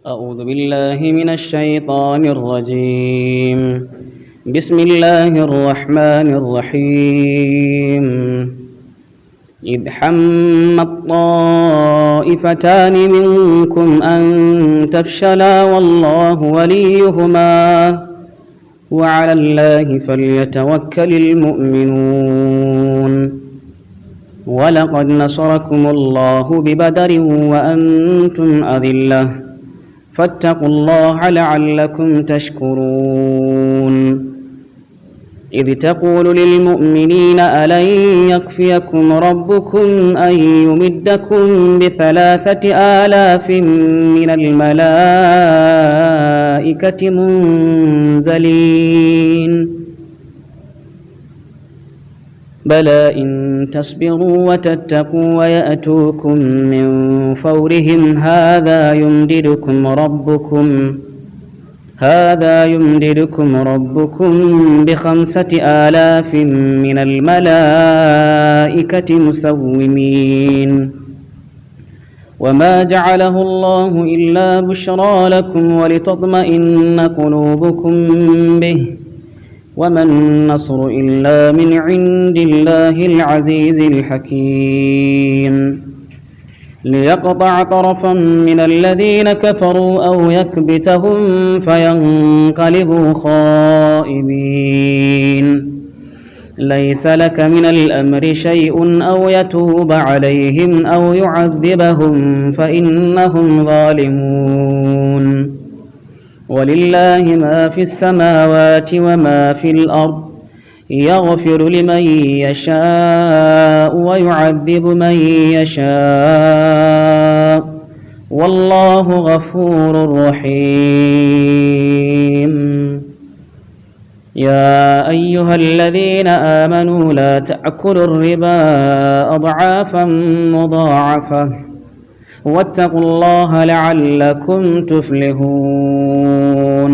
أعوذ بالله من الشيطان الرجيم. بسم الله الرحمن الرحيم. إذ حم الطائفتان منكم أن تفشلا والله وليهما وعلى الله فليتوكل المؤمنون. ولقد نصركم الله ببدر وأنتم أذلة فاتقوا الله لعلكم تشكرون. إذ تقول للمؤمنين ألن يكفيكم ربكم أن يمدكم ب3,000 من الملائكة منزلين بلى إن تصبروا وتتقوا ويأتوكم من فورهم هذا يمددكم ربكم ب5,000 من الملائكة مسومين. وما جعله الله إلا بشرى لكم ولتطمئن قلوبكم به وما النصر إلا من عند الله العزيز الحكيم. ليقطع طرفا من الذين كفروا أو يكبتهم فينقلبوا خائبين. ليس لك من الأمر شيء أو يتوب عليهم أو يعذبهم فإنهم ظالمون. ولله ما في السماوات وما في الأرض يغفر لمن يشاء ويعذب من يشاء والله غفور رحيم. يا أيها الذين آمنوا لا تأكلوا الربا أضعافا مضاعفة واتقوا الله لعلكم تفلحون.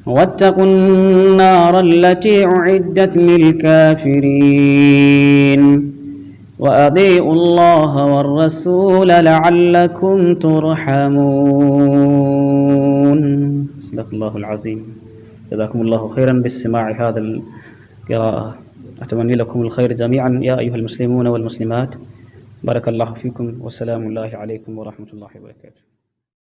واتقوا النار التي أعدت للكافرين وأطيعوا الله والرسول لعلكم ترحمون. صدق الله العظيم. جزاكم الله خيرا باستماع هذا القراءة. أتمنى لكم الخير جميعا يا أيها المسلمون والمسلمات. بارك الله فيكم والسلام الله عليكم ورحمة الله وبركاته.